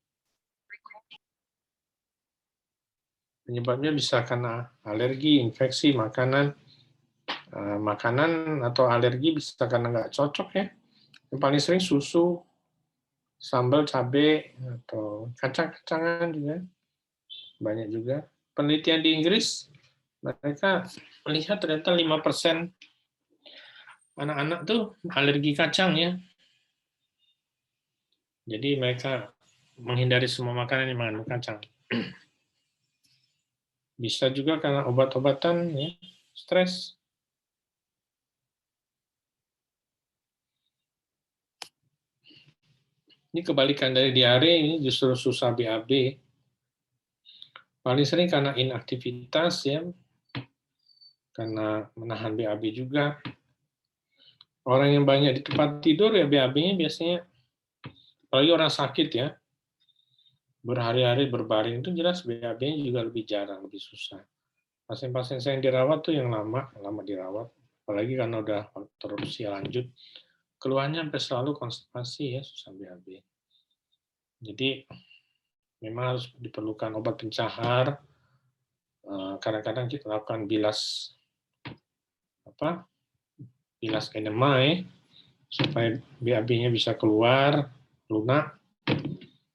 Speaker 1: Penyebabnya bisa karena alergi, infeksi, makanan atau alergi bisa karena nggak cocok ya. Yang paling sering susu, sambal, cabai, atau kacang-kacangan juga. Banyak juga. Penelitian di Inggris, mereka melihat ternyata 5% anak-anak tuh alergi kacang ya. Jadi mereka menghindari semua makanan yang mengandung kacang. Bisa juga karena obat-obatan ya, stres. Ini kebalikan dari diare, ini justru susah BAB. Paling sering karena inaktivitas ya, karena menahan BAB juga. Orang yang banyak di tempat tidur ya BAB-nya biasanya, apalagi orang sakit ya, berhari-hari berbaring itu jelas BAB-nya juga lebih jarang, lebih susah. Pasien-pasien saya yang dirawat tuh yang lama dirawat, apalagi karena udah faktor usia lanjut, keluhannya sampai selalu konstipasi ya, susah BAB. Jadi memang harus diperlukan obat pencahar. Kadang-kadang kita lakukan bilas enema ya, supaya BAB-nya bisa keluar, lunak.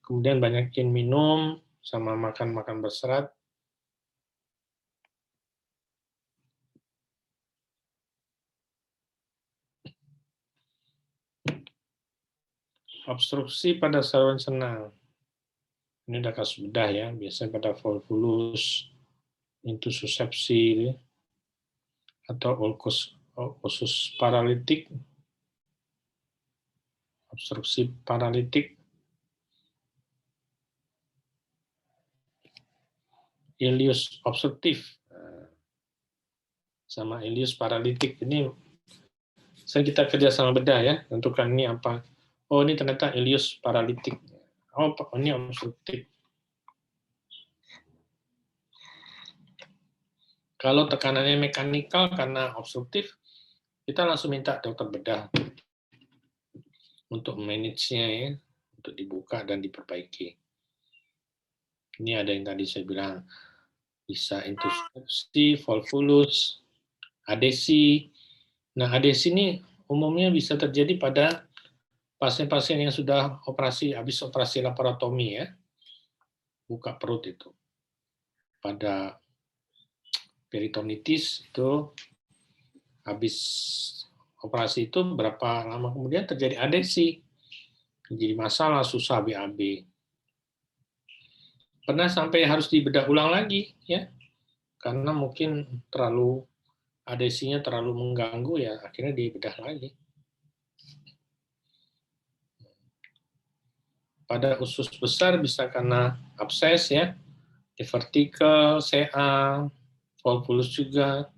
Speaker 1: Kemudian banyakin minum sama makan berserat. Obstruksi pada saluran cerna. Ini udah kasus bedah ya, biasanya pada volvulus, intussuscepsi, atau usus paralitik, obstruksi paralitik, ileus obstruktif, sama ileus paralitik. Ini kita kerja sama bedah ya, tentukan ini apa. Oh ini ternyata ileus paralitik. Oh ini obstruktif. Kalau tekanannya mekanikal karena obstruktif, kita langsung minta dokter bedah untuk manage-nya ya, untuk dibuka dan diperbaiki. Ini ada yang tadi saya bilang, bisa intussuscepsi, volvulus, adesi. Nah, adesi ini umumnya bisa terjadi pada pasien-pasien yang sudah habis operasi laparotomi ya, buka perut itu. Pada peritonitis itu habis operasi itu berapa lama kemudian terjadi adesi, jadi masalah, susah BAB. Pernah sampai harus dibedah ulang lagi ya, karena mungkin adesinya terlalu mengganggu ya, akhirnya dibedah lagi. Pada usus besar bisa karena abses ya, divertikel, CA, volvulus juga.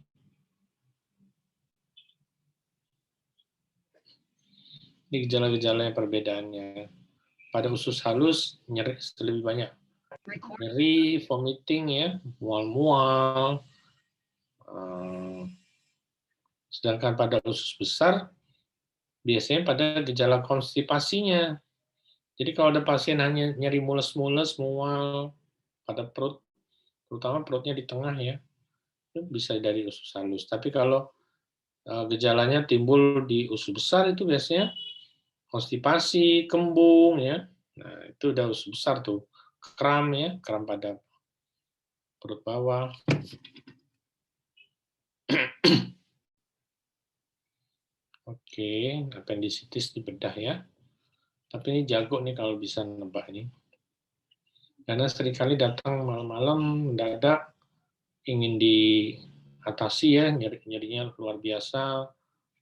Speaker 1: Ini gejala-gejala yang perbedaannya. Pada usus halus, nyeri lebih banyak. Nyeri, vomiting ya, mual-mual. Sedangkan pada usus besar, biasanya pada gejala konstipasinya. Jadi kalau ada pasien hanya nyeri mules-mules, mual pada perut, terutama perutnya di tengah ya, itu bisa dari usus halus. Tapi kalau gejalanya timbul di usus besar itu biasanya konstipasi, kembung ya. Nah, itu udah usus besar tuh. Kram ya, kram pada perut bawah. Oke, appendicitis dibedah ya. Tapi ini jago nih kalau bisa nebak ini. Karena seringkali datang malam-malam mendadak ingin diatasi ya, nyerinya luar biasa,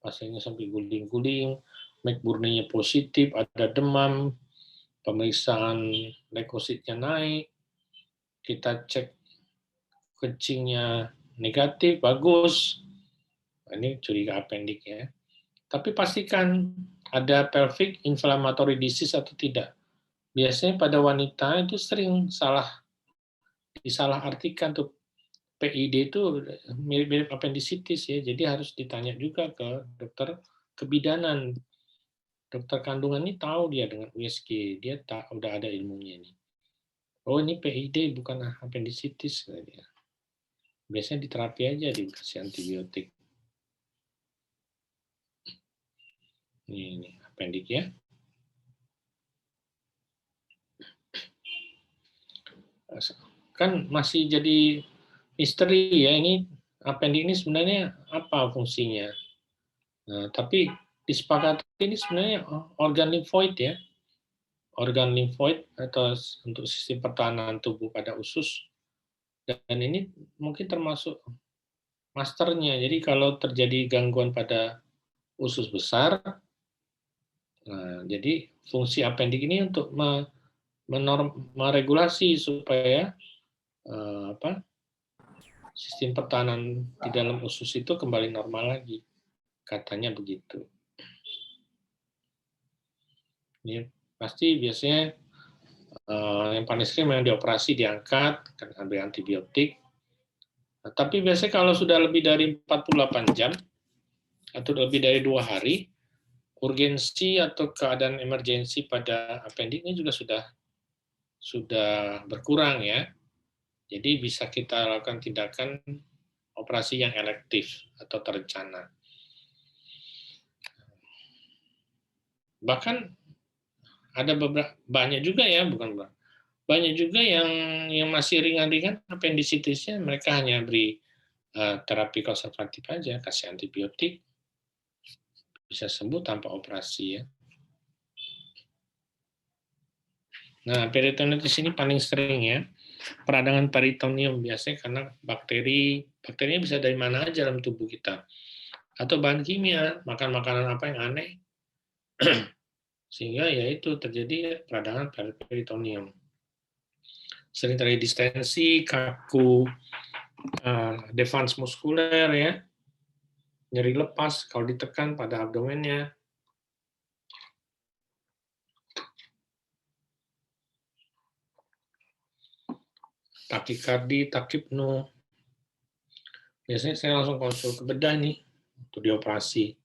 Speaker 1: pasiennya sampai guling-guling, McBurney-nya positif, ada demam, pemeriksaan leukositnya naik, kita cek kencingnya negatif, bagus. Ini curiga appendik ya. Tapi pastikan ada pelvic inflammatory disease atau tidak. Biasanya pada wanita itu sering disalahartikan tuh PID itu mirip-mirip appendicitis ya. Jadi harus ditanya juga ke dokter kebidanan. Dokter kandungan ini tahu dia dengan USG, dia udah ada ilmunya ini. Oh ini PID bukan appendicitis. Biasanya diterapi aja, dikasih antibiotik. Ini appendik ya. Kan masih jadi misteri ya, ini appendik ini sebenarnya apa fungsinya. Nah, tapi disepakati ini sebenarnya organ limfoid ya. Organ limfoid atau untuk sistem pertahanan tubuh pada usus. Dan ini mungkin termasuk masternya. Jadi kalau terjadi gangguan pada usus besar, nah, jadi fungsi appendik ini untuk meregulasi supaya sistem pertahanan di dalam usus itu kembali normal lagi. Katanya begitu. Ini pasti biasanya yang paling sering memang dioperasi, diangkat, kan ambil antibiotik. Nah, tapi biasanya kalau sudah lebih dari 48 jam atau lebih dari 2 hari, urgensi atau keadaan emergensi pada appendik ini juga sudah berkurang ya. Jadi bisa kita lakukan tindakan operasi yang elektif atau terencana. Bahkan ada banyak juga ya, banyak juga yang masih ringan-ringan appendicitisnya, mereka hanya beri terapi konservatif aja, kasih antibiotik, bisa sembuh tanpa operasi ya. Nah, peritonitis ini paling sering ya, peradangan peritoneum biasanya karena bakterinya bisa dari mana aja dalam tubuh kita, atau bahan kimia, makan makanan apa yang aneh, sehingga ya itu terjadi peradangan peritoneum. Sering terjadi distensi, kaku, defense muskuler ya, nyeri lepas kalau ditekan pada abdomennya. Takikardi, takipno. Biasanya saya langsung konsul ke bedah nih untuk dioperasi.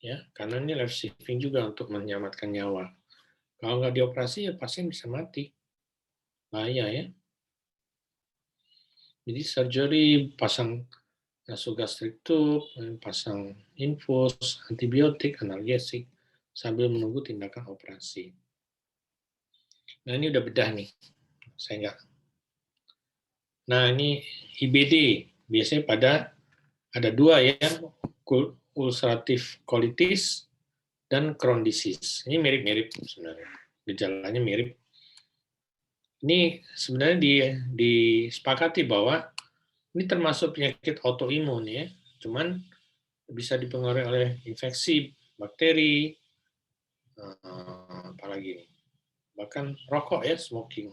Speaker 1: Ya, karena ini life saving juga untuk menyelamatkan nyawa. Kalau nggak dioperasi ya pasien bisa mati. Bahaya ya. Jadi surgery, pasang nasogastric tube, pasang infus, antibiotik, analgesik, sambil menunggu tindakan operasi. Nah ini udah bedah nih. Saya nggak. Nah ini IBD, biasanya pada ada dua ya, ulcerative colitis dan Crohn disease. Ini mirip-mirip sebenarnya, gejalanya mirip. Ini sebenarnya disepakati bahwa ini termasuk penyakit autoimun ya, cuman bisa dipengaruhi oleh infeksi bakteri, apalagi bahkan rokok ya, smoking.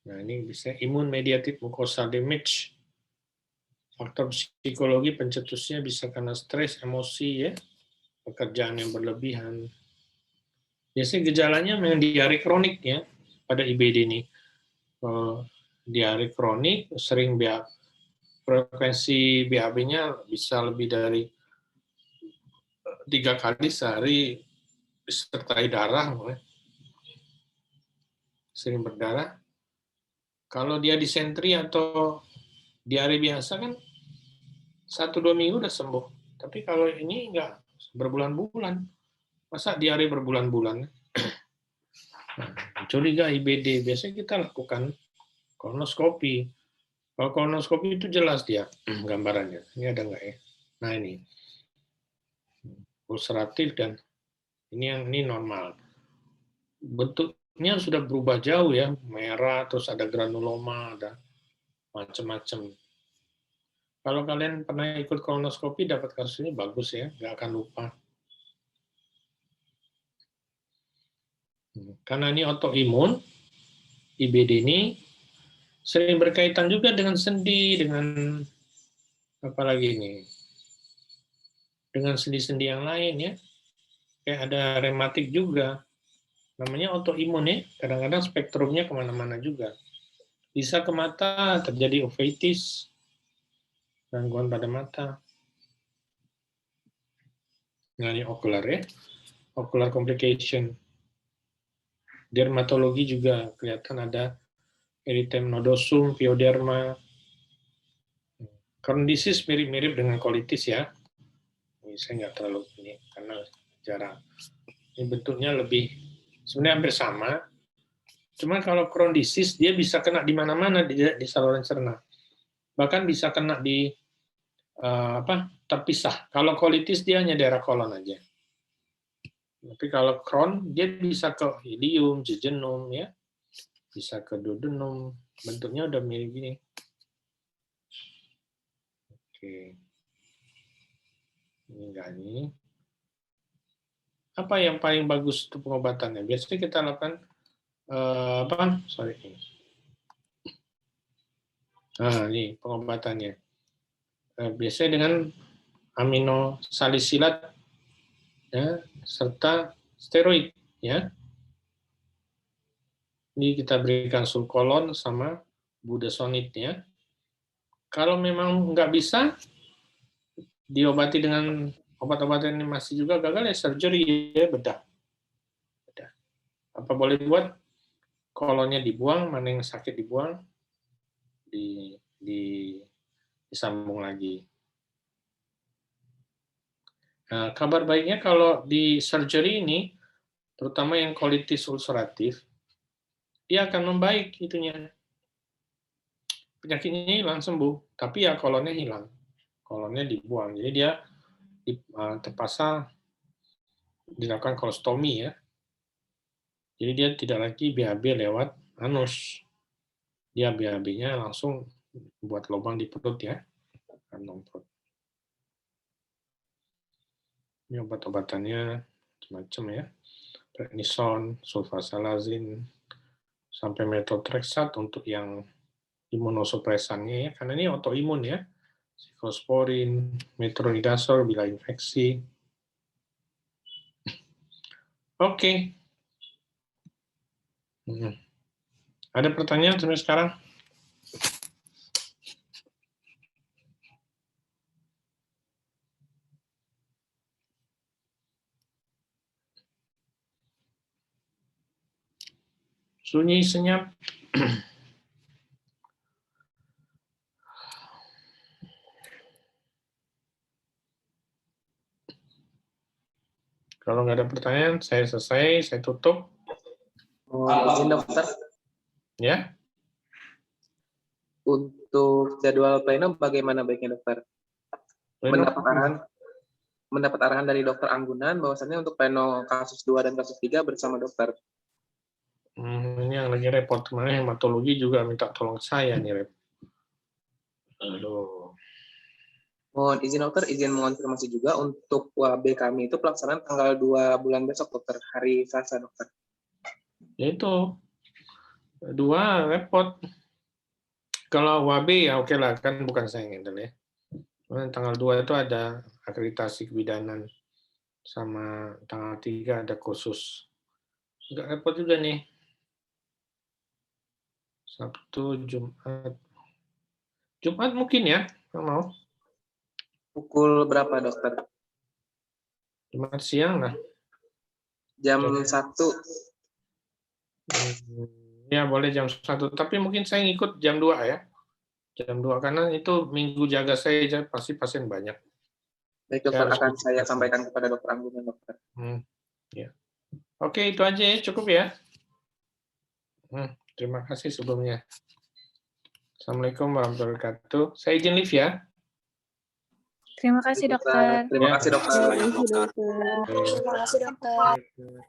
Speaker 1: Nah ini bisa immune mediated mucosal damage. Faktor psikologi pencetusnya bisa karena stres, emosi ya, pekerjaan yang berlebihan. Biasanya gejalanya memang diare kronik ya pada IBD ini. Diare kronik sering frekuensi BAB-nya bisa lebih dari 3 kali sehari disertai darah, sering berdarah. Kalau dia disentri atau diare biasa kan 1-2 minggu udah sembuh. Tapi kalau ini enggak, berbulan-bulan. Masa diare berbulan-bulan? Nah, curiga IBD, biasanya kita lakukan kolonoskopi. Kalau kolonoskopi itu jelas dia gambarannya. Ini ada nggak ya? Nah ini ulceratif dan ini normal. Bentuknya sudah berubah jauh ya, merah, terus ada granuloma, ada macam-macam. Kalau kalian pernah ikut kolonoskopi dapat kasus ini bagus ya, nggak akan lupa. Karena ini autoimun, IBD ini sering berkaitan juga dengan sendi, dengan apa lagi ini, dengan sendi-sendi yang lain ya. Kayak ada rematik juga, namanya autoimun ya. Kadang-kadang spektrumnya kemana-mana juga. Bisa ke mata, terjadi uveitis, gangguan pada mata. Nah ini okular ya, ocular complication. Dermatologi juga kelihatan ada erythema nodosum, pyoderma. Crohn disease mirip-mirip dengan colitis ya. Ini saya nggak terlalu ini karena jarang. Ini bentuknya lebih sebenarnya hampir sama. Cuma kalau Crohn disease dia bisa kena di mana-mana di saluran cerna. Bahkan bisa kena di terpisah. Kalau colitis dia hanya daerah kolon aja. Tapi kalau Crohn dia bisa ke ileum, jejunum ya. Bisa ke duodenum. Bentuknya udah mirip gini. Oke. Ini enggak ini. Apa yang paling bagus untuk pengobatannya? Biasanya kita lakukan Nah, ini pengobatannya. Biasanya dengan aminosalisilat ya, serta steroid ya. Ini kita berikan sulkolon sama budesonid ya. Kalau memang nggak bisa diobati dengan obat-obatan ini masih juga gagal ya surgery ya, bedah. Apa boleh buat? Kolonnya dibuang, mana yang sakit dibuang, disambung lagi. Nah, kabar baiknya kalau di surgery ini, terutama yang colitis ulceratif, dia akan membaik itunya. Penyakitnya hilang, sembuh, tapi ya kolonnya hilang. Kolonnya dibuang. Jadi dia terpaksa dilakukan kolostomi ya. Jadi dia tidak lagi BAB lewat anus. Dia BAB-nya langsung buat lubang di perut ya. Kantong perut. Ini obat-obatannya macam-macam ya. Prednison, sulfasalazin, sampai methotrexate untuk yang imunosupresannya ya. Karena ini autoimun ya. Cyclosporin, metronidazole bila infeksi. Oke. Ada pertanyaan sampai sekarang? Sunyi, senyap. Kalau nggak ada pertanyaan, saya selesai, saya tutup.
Speaker 3: Izin dokter.
Speaker 1: Ya.
Speaker 3: Untuk jadwal pleno bagaimana baiknya dokter? Mendapat arahan dari dokter Anggunan bahwasannya untuk pleno kasus 2 dan kasus 3 bersama dokter.
Speaker 1: Ini yang lagi repot. Kemarin hematologi juga minta tolong saya nih, Rep. Aduh.
Speaker 3: Mohon izin dokter, izin mengonfirmasi juga untuk WAB kami itu pelaksanaan tanggal 2 bulan besok dokter, hari Selasa dokter.
Speaker 1: Ya itu. 2 repot. Kalau WAB ya oke lah, kan bukan saya yang handle ya. Tanggal 2 itu ada akreditasi kebidanan, sama tanggal 3 ada khusus. Agak repot juga nih. Sabtu, Jumat. Jumat mungkin ya, nggak mau.
Speaker 3: Pukul berapa, dokter?
Speaker 1: Jumat siang lah.
Speaker 3: Jam 1.
Speaker 1: Ya boleh jam 1, tapi mungkin saya ngikut jam 2 ya. Jam 2 karena itu minggu jaga saya pasti pasien banyak.
Speaker 3: Baik, dokter, akan saya sampaikan kepada dokter Anggun dan dokter.
Speaker 1: Ya. Oke, itu aja ya, cukup ya. Terima kasih sebelumnya. Assalamualaikum warahmatullahi wabarakatuh. Saya izin live ya.
Speaker 4: Terima kasih dokter.
Speaker 3: Terima kasih, dokter.
Speaker 4: Terima kasih dokter.